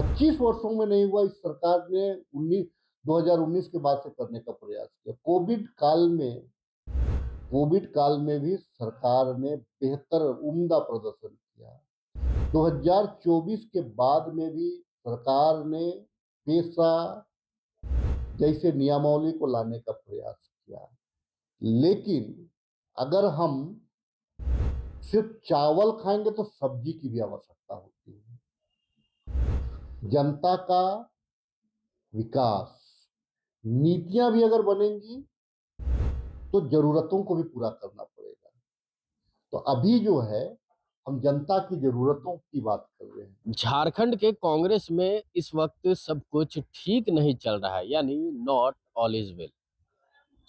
25 वर्षों में नहीं हुआ। इस सरकार ने 2019 के बाद से करने का प्रयास किया। कोविड काल में भी सरकार ने बेहतर उम्दा प्रदर्शन किया। 2024 के बाद में भी सरकार ने पेशा जैसे नियमावली को लाने का प्रयास किया। लेकिन अगर हम सिर्फ चावल खाएंगे तो सब्जी की भी आवश्यकता होती है। जनता का विकास, नीतियां भी अगर बनेंगी तो जरूरतों को भी पूरा करना पड़ेगा। तो अभी जो है हम जनता की जरूरतों की बात कर रहे हैं। झारखंड के कांग्रेस में इस वक्त सब कुछ ठीक नहीं चल रहा है, यानी not all is well.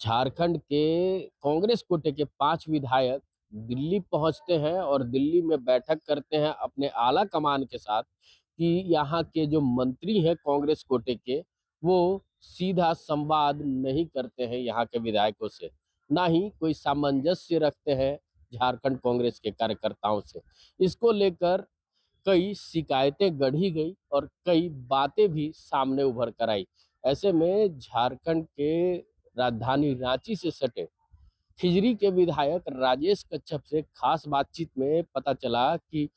Jharkhand के कांग्रेस कोटे के 5 विधायक दिल्ली पहुंचते हैं और दिल्ली में बैठक करते हैं अपने आला कमान के साथ कि यहाँ के जो मंत्री हैं कांग्रेस कोटे के, वो सीधा संवाद नहीं करते हैं यहाँ के विधायकों से, ना ही कोई सामंजस्य रखते हैं झारखंड कांग्रेस के कार्यकर्ताओं से। इसको लेकर कई शिकायतें गढ़ी गई और कई बातें भी सामने उभर कर आई। ऐसे में झारखंड के राजधानी रांची से सटे खिजरी के विधायक राजेश कच्छप से खास बातचीत में पता चला कि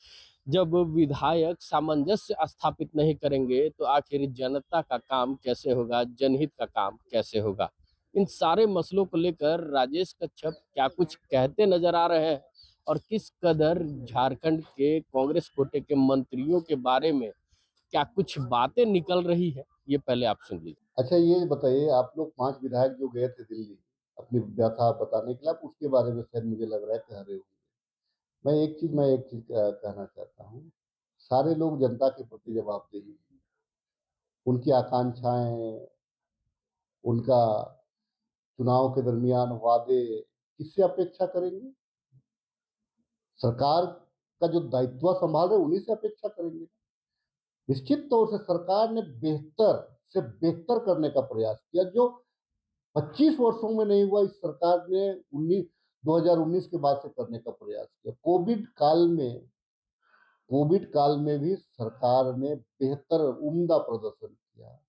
जब विधायक सामंजस्य स्थापित नहीं करेंगे तो आखिर जनता का काम कैसे होगा, जनहित का काम कैसे होगा। इन सारे मसलों को लेकर राजेश कच्छप क्या कुछ कहते नजर आ रहे हैं और किस कदर झारखंड के कांग्रेस कोटे के मंत्रियों के बारे में क्या कुछ बातें निकल रही है, ये पहले आप सुन लीजिए। अच्छा, ये बताइए, आप लोग 5 विधायक जो गए थे दिल्ली अपनी व्यथा बताने के लिए, आप उसके बारे में शायद मुझे लग रहा है कह रहे होंगे। मैं एक चीज कहना चाहता हूँ। सारे लोग जनता के प्रति जवाबदेही हैं। उनकी आकांक्षाएं, उनका चुनाव के दरमियान वादे किससे अपेक्षा करेंगे? सरकार का जो दायित्व संभाल रहे उन्हीं से अपेक्षा करेंगे। निश्चित तौर से सरकार ने बेहतर से बेहतर करने का प्रयास किया, जो 25 वर्षों में नहीं हुआ। इस सरकार ने 2019 के बाद से करने का प्रयास किया। कोविड काल में भी सरकार ने बेहतर उम्दा प्रदर्शन किया।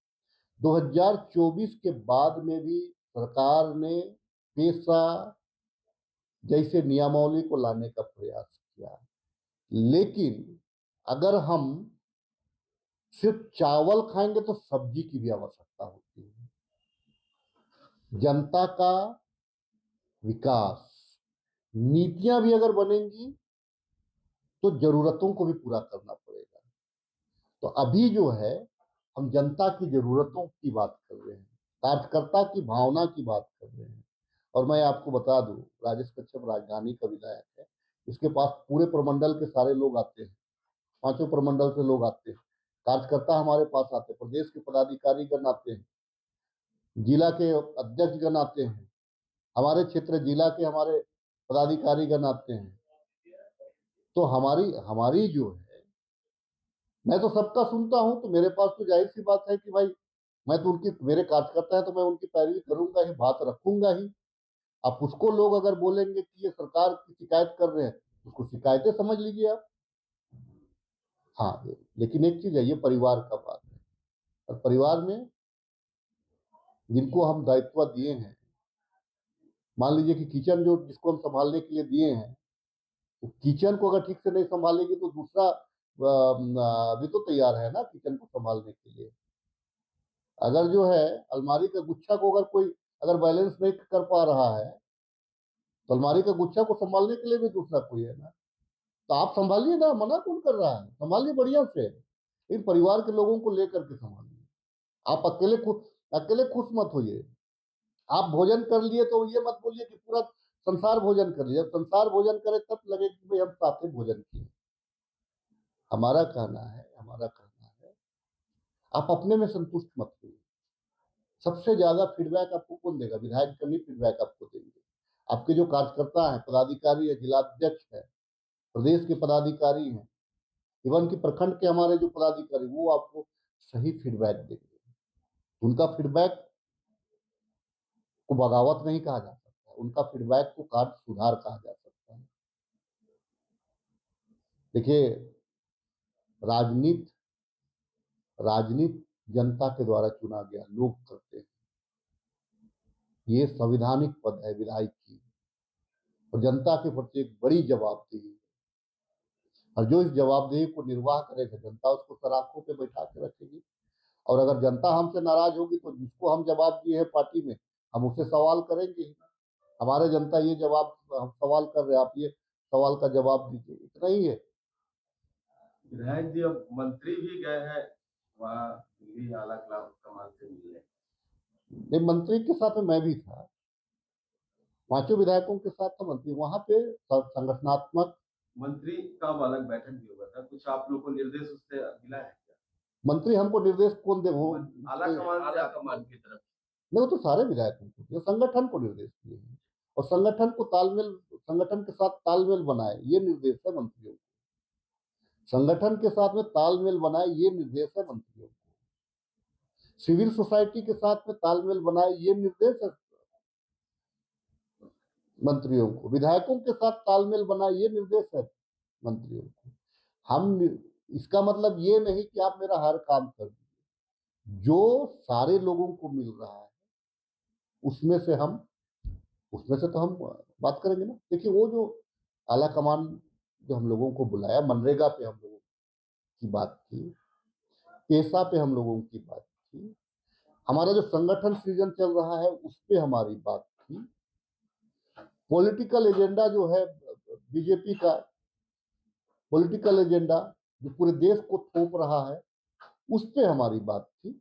2024 के बाद में भी सरकार ने पेशा जैसे नियमावली को लाने का प्रयास किया। लेकिन अगर हम सिर्फ चावल खाएंगे तो सब्जी की भी आवश्यकता होती है। जनता का विकास, नीतियां भी अगर बनेंगी तो जरूरतों को भी पूरा करना पड़ेगा। तो अभी जो है हम जनता की जरूरतों की बात कर रहे हैं, कार्यकर्ता की भावना की बात कर रहे हैं। और मैं आपको बता दूं, राजेश कच्छप राजधानी का विधायक है। इसके पास पूरे प्रमंडल के सारे लोग आते हैं, 5 प्रमंडल से लोग आते हैं। कार्यकर्ता हमारे पास आते हैं, प्रदेश के पदाधिकारी गण आते हैं, जिला के अध्यक्ष गण आते हैं, हमारे क्षेत्र जिला के हमारे पदाधिकारी गण आते हैं। तो हमारी हमारी जो है, मैं तो सबका सुनता हूं, तो मेरे पास तो जाहिर सी बात है कि भाई मैं तो उनकी, मेरे कार्यकर्ता है तो मैं उनकी पैरवी करूंगा ही, बात रखूंगा ही। अब उसको लोग अगर बोलेंगे कि ये सरकार की शिकायत कर रहे हैं, उसको शिकायतें समझ लीजिए आप। हाँ, लेकिन एक चीज है, ये परिवार का बात है। और परिवार में जिनको हम दायित्व दिए हैं, मान लीजिए कि किचन जो जिसको हम संभालने के लिए दिए हैं, तो किचन को अगर ठीक से नहीं संभालेगी तो दूसरा अभी तो तैयार है ना किचन को संभालने के लिए। अगर जो है अलमारी का गुच्छा को अगर कोई अगर बैलेंस नहीं कर पा रहा है, तो अलमारी का गुच्छा को संभालने के लिए भी दूसरा कोई है ना। तो आप संभालिए ना, मना कौन कर रहा है? संभालिए बढ़िया से, इन परिवार के लोगों को लेकर के संभालिए। आप अकेले खुश मत होइए। आप भोजन कर लिए तो ये मत बोलिए कि पूरा संसार भोजन कर लिया। संसार भोजन करे तब लगे कि भाई हम साथ भोजन किए। हमारा कहना है आप अपने में संतुष्ट मत होइए। सबसे ज्यादा फीडबैक आपको कौन देगा? विधायक कभी फीडबैक आपको देंगे। आपके जो कार्यकर्ता है, पदाधिकारी है, जिलाध्यक्ष है, प्रदेश के पदाधिकारी हैं, इवन की प्रखंड के हमारे जो पदाधिकारी, वो आपको सही फीडबैक देंगे। उनका फीडबैक को बगावत नहीं कहा जा सकता, उनका फीडबैक को कार्य सुधार कहा जा सकता है। देखिए, राजनीति राजनीति जनता के द्वारा चुना गया लोग करते हैं। ये संवैधानिक पद है विधायक की, और जनता के प्रति एक बड़ी जवाबदेही है। और जो इस जवाबदेही को निर्वाह करेगा, जनता उसको सराखों पे बैठा के रखेगी। और अगर जनता हमसे नाराज होगी तो जिसको हम जवाब दिए हैं पार्टी में, हम उसे सवाल करेंगे ही। हमारे जनता ये जवाब, हम सवाल कर रहे हैं, आप ये सवाल का जवाब दीजिए, इतना ही है। विधायक जी, अब मंत्री भी गए हैं वहाँ दिल्ली आला कमान से मिलने। नहीं, मंत्री के साथ में मैं भी था, 5 विधायकों के साथ था मंत्री वहां पे। संगठनात्मक मंत्री का अलग बैठक भी हुआ था, कुछ आप लोग को निर्देश उससे मिला है क्या? मंत्री हमको निर्देश कौन दे? वो आला कमान की तरफ नहीं, वो तो सारे विधायकों को दिए, संगठन को निर्देश दिए हैं। और संगठन को तालमेल, संगठन के साथ तालमेल बनाए, ये निर्देश है मंत्रियों को। संगठन के साथ में तालमेल बनाए, ये निर्देश है मंत्रियों को। सिविल सोसाइटी के साथ में तालमेल बनाए, ये निर्देश है मंत्रियों को। विधायकों के साथ तालमेल बनाए, ये निर्देश है मंत्रियों को। हम, इसका मतलब ये नहीं कि आप मेरा हर काम कर दीजिए। जो सारे लोगों को मिल रहा है उसमें से तो हम बात करेंगे ना। देखिए, वो जो आला कमान जो हम लोगों को बुलाया, मनरेगा पे हम लोगों की बात थी, पेशा पे हम लोगों की बात थी, हमारा जो संगठन सृजन चल रहा है उस पे हमारी बात थी, पॉलिटिकल एजेंडा जो है बीजेपी का, पॉलिटिकल एजेंडा जो पूरे देश को थोप रहा है, उस पे हमारी बात थी।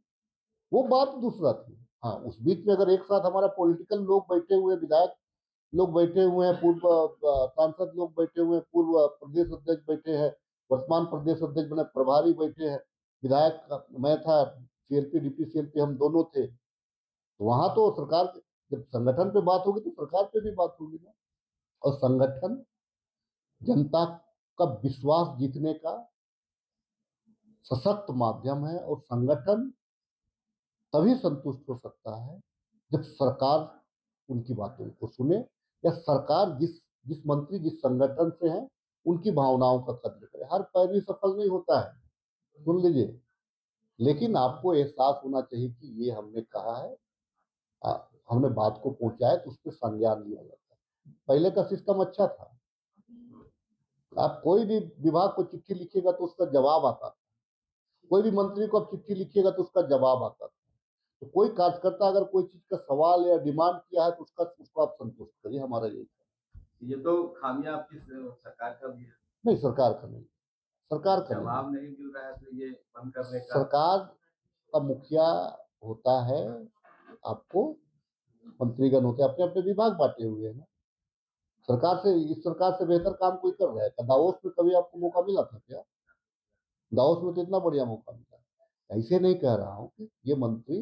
वो बात दूसरा थी। हाँ, उस बीच में अगर एक साथ हमारा पॉलिटिकल लोग बैठे हुए, विधायक लोग बैठे हुए हैं, पूर्व सांसद लोग बैठे हुए हैं, पूर्व प्रदेश अध्यक्ष बैठे हैं, वर्तमान प्रदेश अध्यक्ष बने प्रभारी बैठे हैं, विधायक मैं था, सीएलपी डीपी सीएलपी हम दोनों थे, तो वहां तो सरकार, जब संगठन पे बात होगी तो सरकार पे भी बात होगी ना। और संगठन जनता का विश्वास जीतने का सशक्त माध्यम है, और संगठन तभी संतुष्ट हो सकता है जब सरकार उनकी बातों को सुने, या सरकार जिस मंत्री जिस संगठन से है उनकी भावनाओं का कद्र करे। हर पैरवी सफल नहीं होता है, सुन लीजिए, लेकिन आपको एहसास होना चाहिए कि ये हमने कहा है, हमने बात को पहुंचाया तो उस पर संज्ञान लिया जाता है। पहले का सिस्टम अच्छा था, आप कोई भी विभाग को चिट्ठी लिखिएगा तो उसका जवाब आता था, कोई भी मंत्री को आप चिट्ठी लिखिएगा तो उसका जवाब आता था। तो कोई कार्यकर्ता अगर कोई चीज का सवाल या डिमांड किया है तो उसको आप संतुष्ट करिए, हमारा यही है। ये तो खामियां आपकी सरकार का भी है। नहीं, सरकार का नहीं, सरकार का जवाब नहीं मिल रहा है तो ये बंद करने का। सरकार का मुखिया होता है, आपको मंत्रीगण होते हैं, अपने अपने विभाग बांटे हुए हैं ना। इस सरकार से बेहतर काम कोई कर रहा है? दावोस में कभी आपको मौका मिला था क्या? दावोस में तो इतना बढ़िया मौका मिला। ऐसे नहीं कह रहा हूं कि ये मंत्री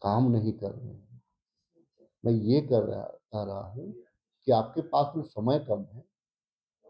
काम नहीं कर रहे हैं, मैं ये कह रहा हूं कि आपके पास में समय कम है,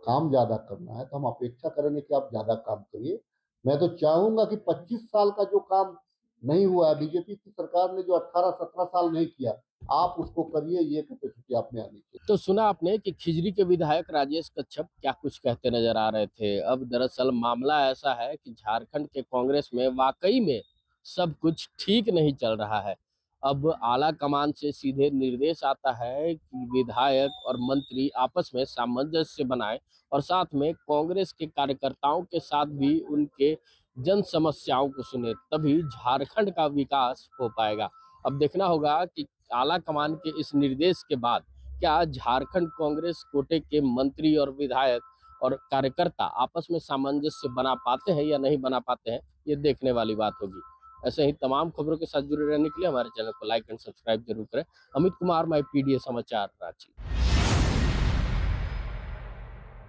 काम ज्यादा करना है, तो हम अपेक्षा करेंगे कि आप ज्यादा काम करिए। मैं तो चाहूंगा कि 25 साल का जो काम नहीं हुआ है, बीजेपी की सरकार ने जो 18-17 साल नहीं किया, आप उसको करिए, ये कैपेसिटी आप में आनी चाहिए। तो सुना आपने कि खिजरी के विधायक राजेश कच्छप क्या कुछ कहते नजर आ रहे थे। अब दरअसल मामला ऐसा है कि झारखंड के कांग्रेस में वाकई में सब कुछ ठीक नहीं चल रहा है। अब आला कमान से सीधे निर्देश आता है कि विधायक और मंत्री आपस में सामंजस्य बनाए और साथ में कांग्रेस के कार्यकर्ताओं के साथ भी उनके जन समस्याओं को सुने, तभी झारखंड का विकास हो पाएगा। अब देखना होगा कि आला कमान के इस निर्देश के बाद क्या झारखंड कांग्रेस कोटे के मंत्री और विधायक और कार्यकर्ता आपस में सामंजस्य बना पाते हैं या नहीं बना पाते हैं, ये देखने वाली बात होगी। ऐसे ही तमाम खबरों के साथ जुड़े रहने के लिए हमारे चैनल को लाइक एंड सब्सक्राइब जरूर करें। अमित कुमार, माई पीडीए समाचार, रांची।